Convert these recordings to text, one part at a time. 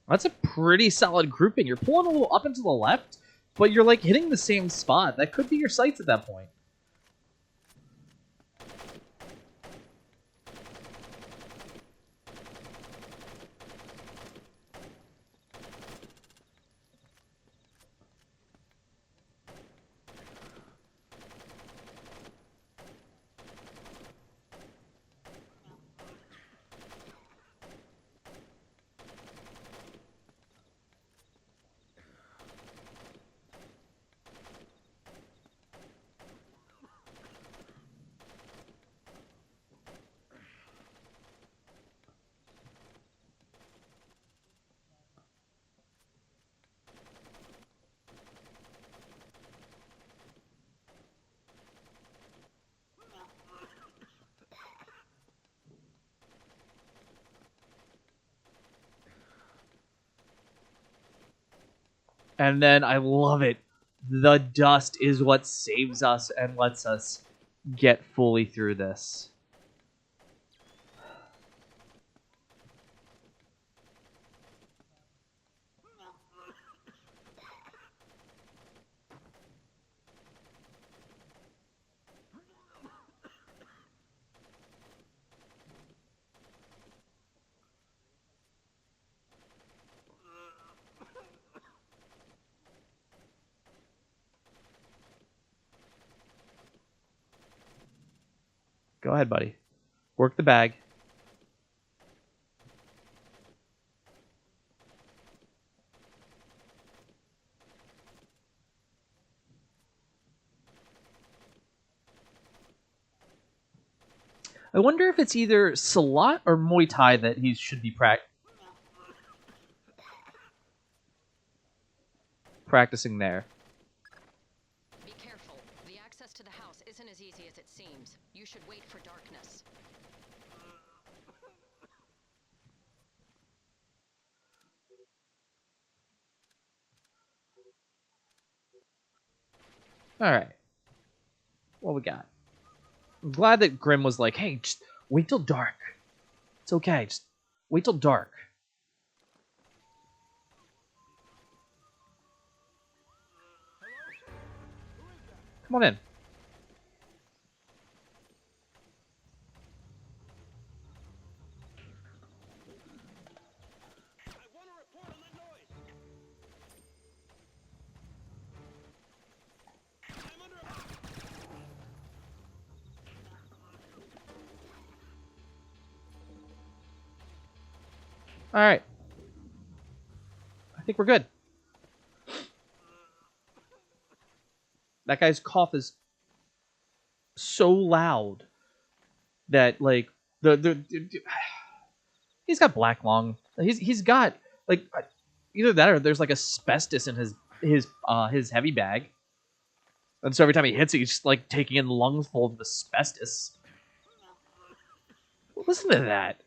That's a pretty solid grouping. You're pulling a little up and to the left, but you're like hitting the same spot. That could be your sights at that point. And then I love it. The dust is what saves us and lets us get fully through this. Go ahead, buddy. Work the bag. I wonder if it's either Salat or Muay Thai that he should be practicing there. Be careful. The access to the house isn't as easy as it seems. You should wait for darkness. Alright. What we got? I'm glad that Grim was like, hey, just wait till dark. It's okay, just wait till dark. Come on in. Alright. I think we're good. That guy's cough is so loud that, like, he's got black lung. He's got, like, either that or there's, like, asbestos in his heavy bag. And so every time he hits it, he's just, like, taking in lungs full of asbestos. Listen to that.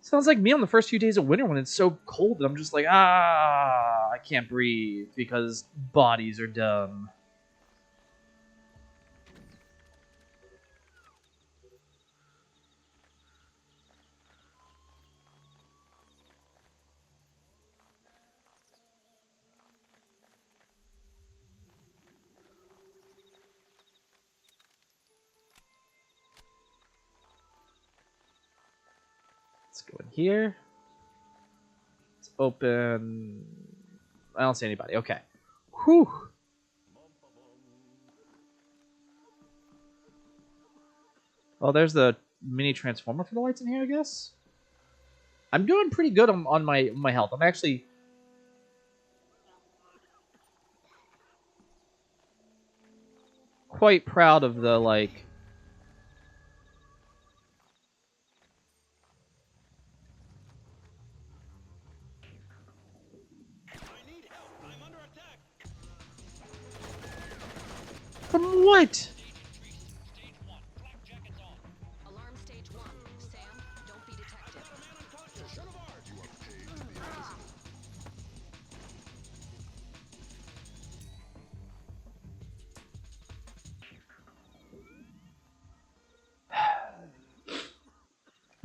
Sounds like me on the first few days of winter when it's so cold that I'm just like, I can't breathe because bodies are dumb. Let's go in here. Let's open. I don't see anybody. Okay. Whew. Well, there's the mini transformer for the lights in here, I guess. I'm doing pretty good on my health. I'm actually quite proud of the, like, from what? Alarm stage 1. Sam, don't be detected.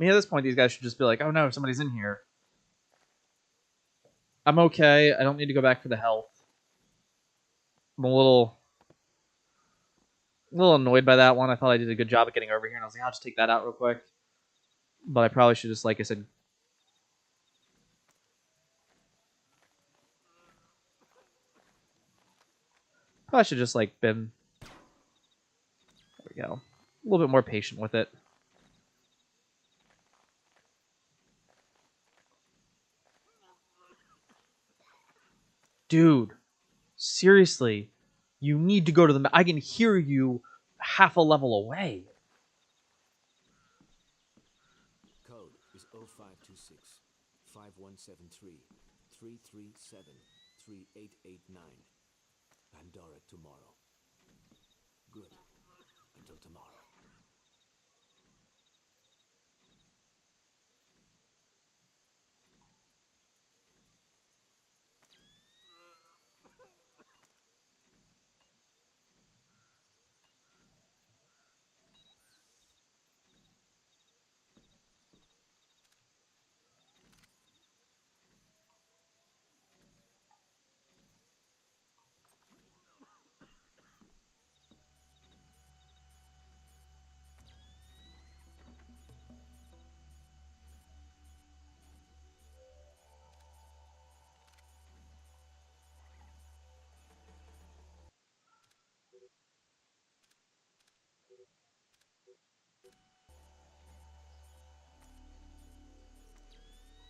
mean, at this point, these guys should just be like, oh no, somebody's in here. I'm okay. I don't need to go back for the health. I'm a little annoyed by that one. I thought I did a good job at getting over here, and I was like, I'll just take that out real quick. But I probably should just, like I said... Probably should just, like, been... There we go. A little bit more patient with it. Dude. Seriously. You need to go to the... I can hear you half a level away. Code is 0526 5173 337 3889. Pandora Tomorrow. Good. Until tomorrow.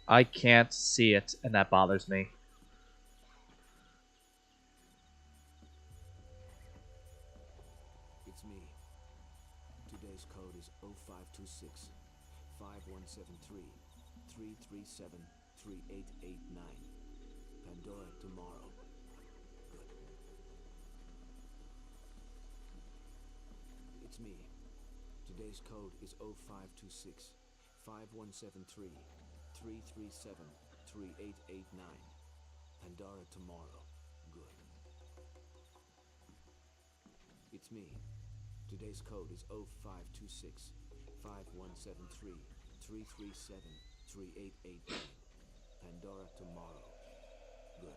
I can't see it, and that bothers me. It's me. Today's code is 0526 5173 337 3889. Pandora Tomorrow. Good. It's me. Today's code is 0526 5173 337 3889. Pandora Tomorrow. Good. It's me. Today's code is 0526 5173 337 3889. Pandora Tomorrow. Good.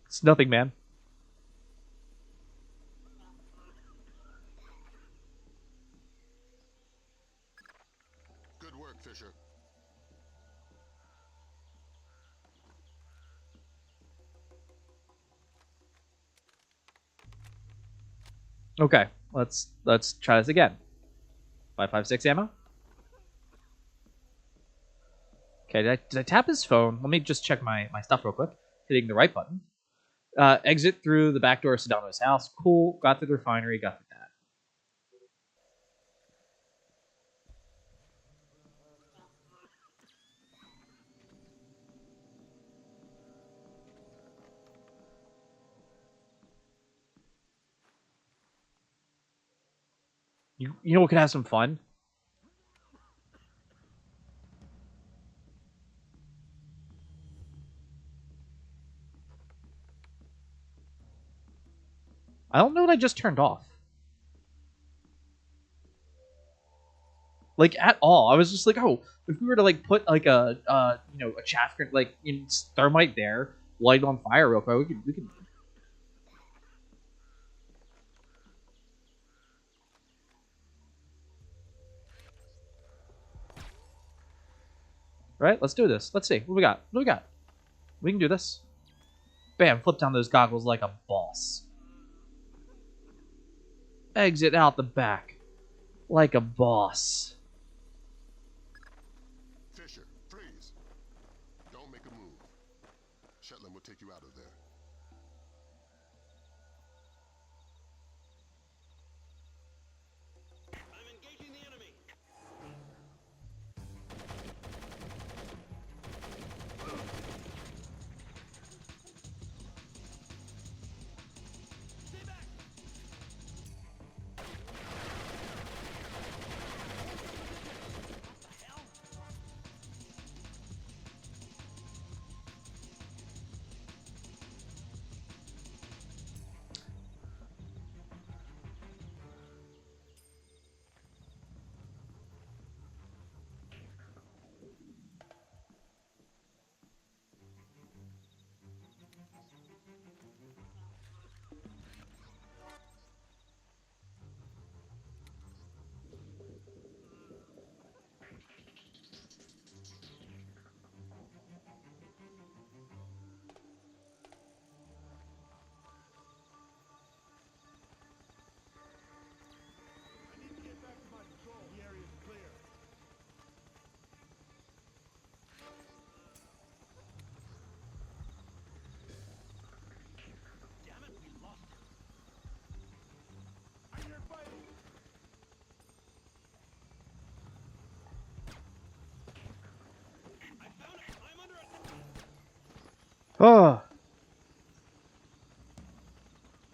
It's nothing, man. Good work, Fisher. Okay, let's try this again. 5.56 ammo. Okay, did I tap his phone? Let me just check my stuff real quick. Hitting the right button. Exit through the back door of Sedano's house. Cool. Got through the refinery. Got through that. You know what could have some fun? I don't know what I just turned off. Like at all. I was just like, oh, if we were to like put like a a chaff like thermite there, light it on fire real quick, we could. Right? Let's do this. Let's see. What we got? What we got? We can do this. Bam, flip down those goggles like a boss. Exit out the back like a boss. Fisher, freeze. Don't make a move. Shetland will take you out of there. I'm engaging the enemy. Stay back. What the hell? I need to get back to my patrol. The area's clear. Damn it, we lost her. I hear fighting. I found it. I'm under attack. Oh.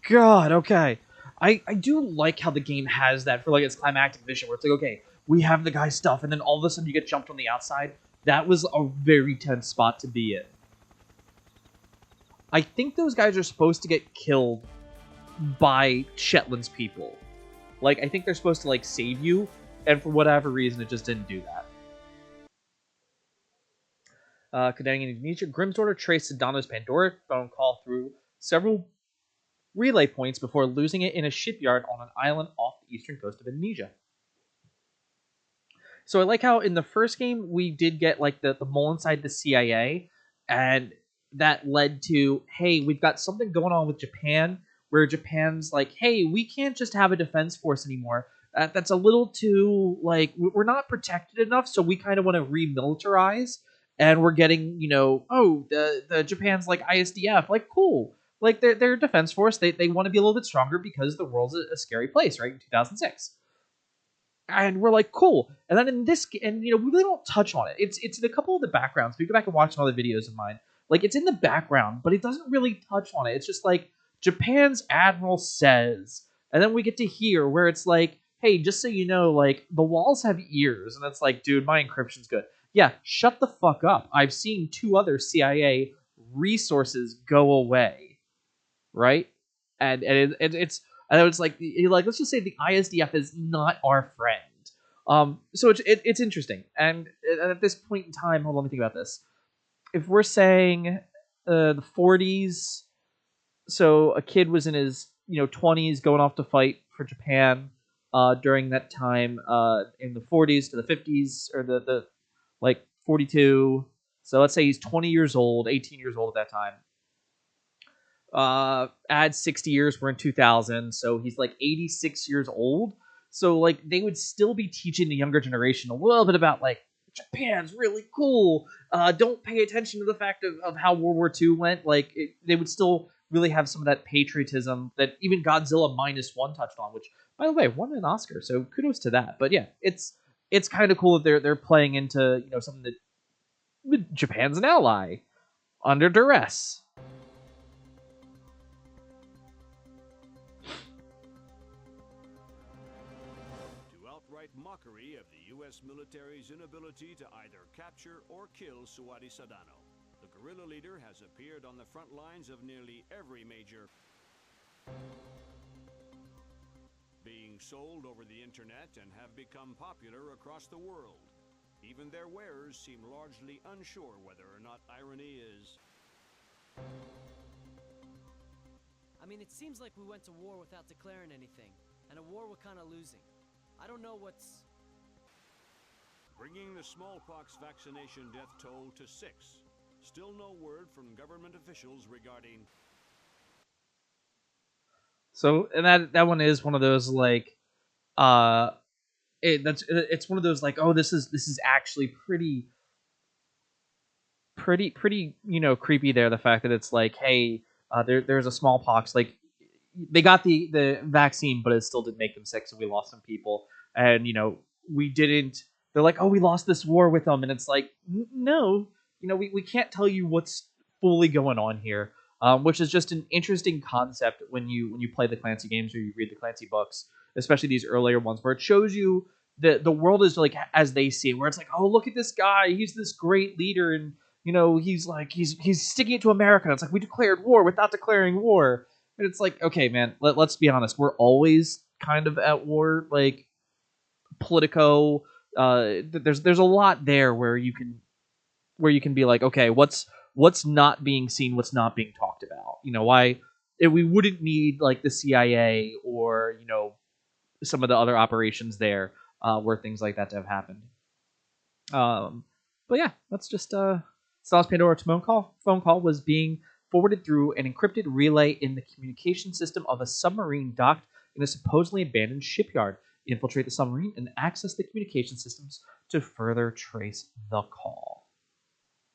God, okay. I do like how the game has that for like its climactic mission where it's like, okay, we have the guy's stuff, and then all of a sudden you get jumped on the outside. That was a very tense spot to be in. I think those guys are supposed to get killed by Shetland's people. Like, I think they're supposed to, like, save you, and for whatever reason, it just didn't do that. Condemning in Indonesia, Grimm's order traced Sedano's Pandora phone call through several relay points before losing it in a shipyard on an island off the eastern coast of Indonesia. So I like how in the first game we did get like the mole inside the CIA, and that led to, hey, we've got something going on with Japan where Japan's like, hey, we can't just have a defense force anymore. That's a little too, like, we're not protected enough, so we kind of want to remilitarize, and we're getting, you know, oh, the Japan's like ISDF, like, cool. Like, they're a defense force. They want to be a little bit stronger because the world's a scary place, right, in 2006. And we're like, cool. And then in this, and you know, we really don't touch on it. It's in a couple of the backgrounds. If you go back and watch some other videos of mine, like, it's in the background, but it doesn't really touch on it. It's just like, Japan's admiral says, and then we get to hear where it's like, hey, just so you know, like, the walls have ears, and it's like, dude, my encryption's good. Yeah, shut the fuck up. I've seen 2 other CIA resources go away, right? And it's like let's just say the ISDF is not our friend. So it's interesting, and at this point in time, hold on, let me think about this. If we're saying the 40s, so a kid was in his 20s going off to fight for Japan during that time in the 40s to the 50s, or the like 42. So let's say he's 20 years old, 18 years old at that time. Add 60 years, we're in 2000, so he's like 86 years old. So like they would still be teaching the younger generation a little bit about like Japan's really cool. Don't pay attention to the fact of how World War II went. Like they would still really have some of that patriotism that even Godzilla -1 touched on, which by the way won an Oscar. So kudos to that. But yeah, it's kind of cool that they're playing into something that Japan's an ally under duress. Mockery of the U.S. military's inability to either capture or kill Suwadi Sadano. The guerrilla leader has appeared on the front lines of nearly every major being sold over the internet and have become popular across the world. Even their wearers seem largely unsure whether or not irony is. I mean, it seems like we went to war without declaring anything, and a war we're kind of losing. I don't know what's... bringing the smallpox vaccination death toll to 6. Still no word from government officials regarding... So, and that one is one of those like, it's one of those like, oh, this is actually pretty creepy there. The fact that it's like, hey, there's a smallpox, like they got the vaccine, but it still did make them sick, so we lost some people, and we didn't. They're like, oh, we lost this war with them, and it's like, no, we can't tell you what's fully going on here, which is just an interesting concept when you play the Clancy games or you read the Clancy books, especially these earlier ones, where it shows you the world is like as they see it, where it's like, oh, look at this guy, he's this great leader, and he's like he's sticking it to America. It's like, we declared war without declaring war. And it's like, okay, man, let's be honest. We're always kind of at war, like Politico. There's a lot there where you can be like, okay, what's not being seen, what's not being talked about. Why we wouldn't need like the CIA or some of the other operations there where things like that to have happened. But yeah, that's just Sal's Pandora Tomorrow phone call was being forwarded through an encrypted relay in the communication system of a submarine docked in a supposedly abandoned shipyard. Infiltrate the submarine and access the communication systems to further trace the call.